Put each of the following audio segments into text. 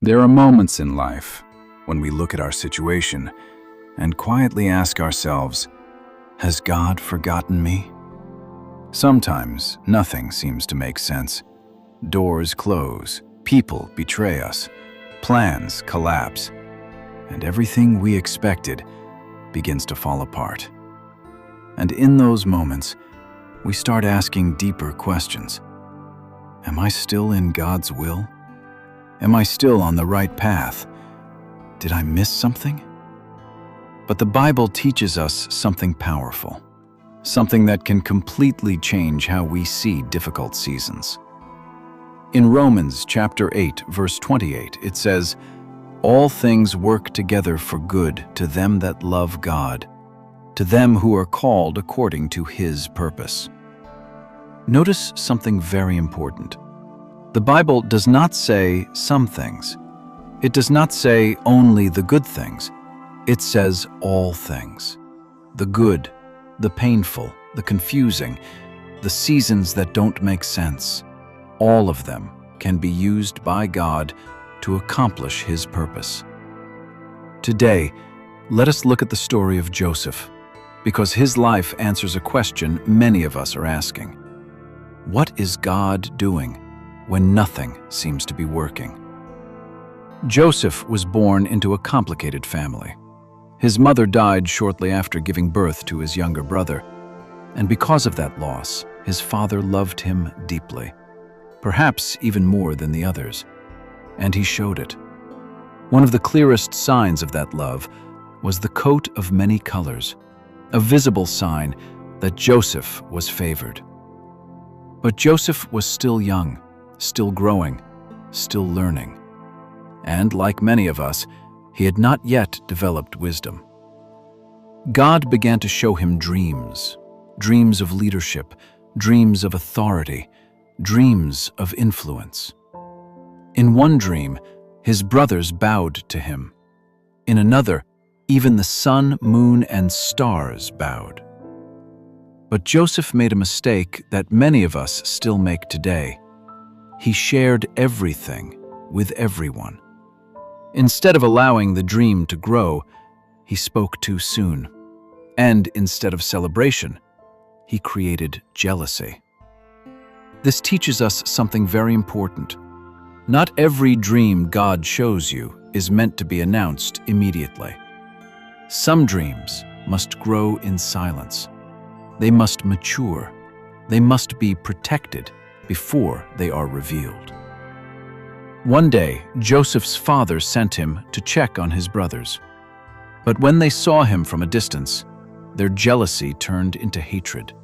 There are moments in life when we look at our situation and quietly ask ourselves, has God forgotten me? Sometimes nothing seems to make sense. Doors close, people betray us, plans collapse, and everything we expected begins to fall apart. And in those moments, we start asking deeper questions. Am I still in God's will? Am I still on the right path? Did I miss something? But the Bible teaches us something powerful, something that can completely change how we see difficult seasons. In Romans chapter 8, verse 28, it says, "All things work together for good to them that love God, to them who are called according to His purpose." Notice something very important. The Bible does not say some things. It does not say only the good things. It says all things. The good, the painful, the confusing, the seasons that don't make sense. All of them can be used by God to accomplish His purpose. Today, let us look at the story of Joseph, because his life answers a question many of us are asking. What is God doing when nothing seems to be working? Joseph was born into a complicated family. His mother died shortly after giving birth to his younger brother, and because of that loss, his father loved him deeply, perhaps even more than the others, and he showed it. One of the clearest signs of that love was the coat of many colors, a visible sign that Joseph was favored. But Joseph was still young, still growing, still learning. And like many of us, he had not yet developed wisdom. God began to show him dreams, dreams of leadership, dreams of authority, dreams of influence. In one dream, his brothers bowed to him. In another, even the sun, moon, and stars bowed. But Joseph made a mistake that many of us still make today. He shared everything with everyone. Instead of allowing the dream to grow, he spoke too soon. And instead of celebration, he created jealousy. This teaches us something very important. Not every dream God shows you is meant to be announced immediately. Some dreams must grow in silence. They must mature. They must be protected before they are revealed. One day, Joseph's father sent him to check on his brothers. But when they saw him from a distance, their jealousy turned into hatred.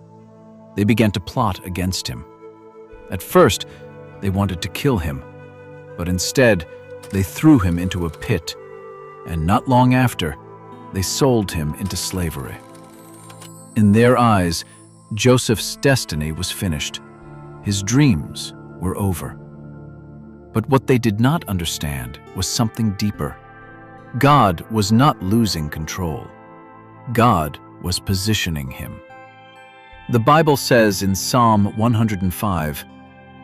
They began to plot against him. At first, they wanted to kill him, but instead, they threw him into a pit, and not long after, they sold him into slavery. In their eyes, Joseph's destiny was finished. His dreams were over. But what they did not understand was something deeper. God was not losing control. God was positioning him. The Bible says in Psalm 105,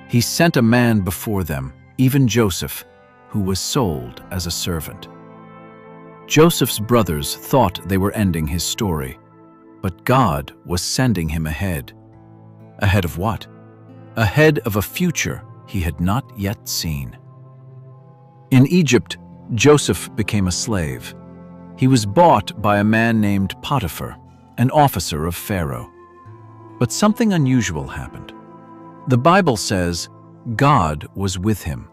"He sent a man before them, even Joseph, who was sold as a servant." Joseph's brothers thought they were ending his story, but God was sending him ahead. Ahead of what? Ahead of a future he had not yet seen. In Egypt, Joseph became a slave. He was bought by a man named Potiphar, an officer of Pharaoh. But something unusual happened. The Bible says God was with him.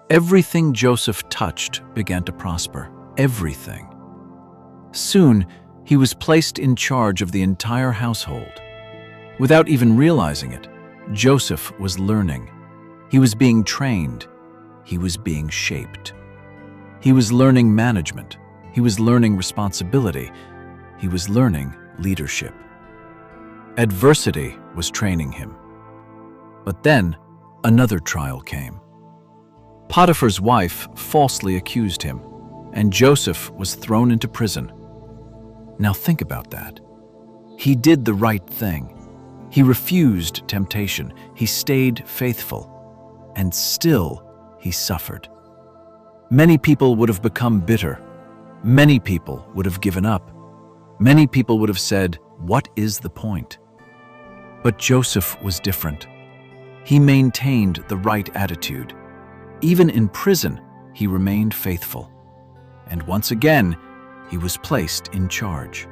Everything Joseph touched began to prosper. Everything. Soon, he was placed in charge of the entire household. Without even realizing it, Joseph was learning. He was being trained. He was being shaped. He was learning management. He was learning responsibility. He was learning leadership. Adversity was training him. But then, another trial came. Potiphar's wife falsely accused him, and Joseph was thrown into prison. Now think about that. He did the right thing. He refused temptation. He stayed faithful. And still, he suffered. Many people would have become bitter. Many people would have given up. Many people would have said, "What is the point?" But Joseph was different. He maintained the right attitude. Even in prison, he remained faithful. And once again, he was placed in charge.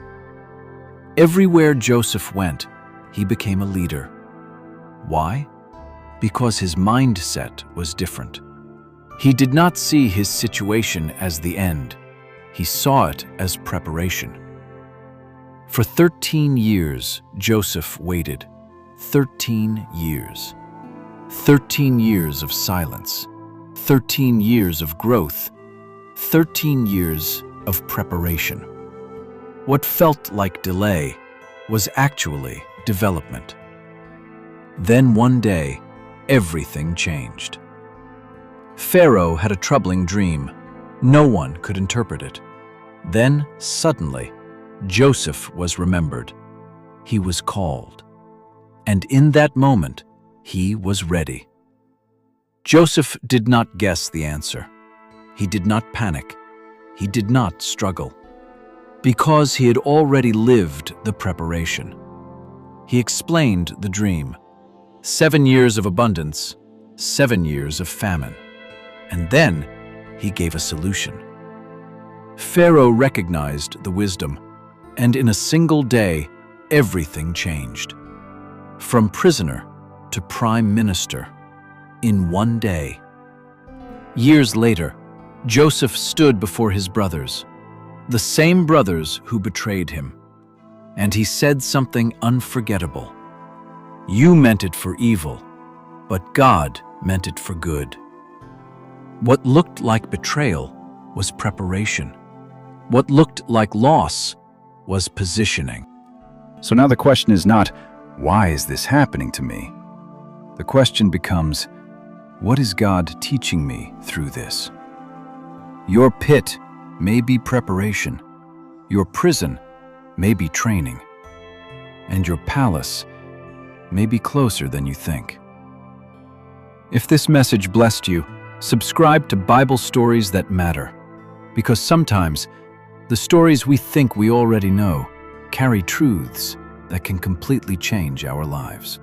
Everywhere Joseph went, he became a leader. Why? Because his mindset was different. He did not see his situation as the end. He saw it as preparation. For 13 years, Joseph waited. 13 years. 13 years of silence. 13 years of growth. 13 years of preparation. What felt like delay was actually development. Then one day, everything changed. Pharaoh had a troubling dream. No one could interpret it. Then, suddenly, Joseph was remembered. He was called. And in that moment, he was ready. Joseph did not guess the answer. He did not panic. He did not struggle. Because he had already lived the preparation. He explained the dream. 7 years of abundance, 7 years of famine. And then he gave a solution. Pharaoh recognized the wisdom, and in a single day, everything changed. From prisoner to prime minister, in one day. Years later, Joseph stood before his brothers, the same brothers who betrayed him, and he said something unforgettable. "You meant it for evil, but God meant it for good." What looked like betrayal was preparation. What looked like loss was positioning. So now the question is not, why is this happening to me? The question becomes, what is God teaching me through this? Your pit may be preparation. Your prison may be training. And your palace may be closer than you think. If this message blessed you, subscribe to Bible Stories That Matter, because sometimes the stories we think we already know carry truths that can completely change our lives.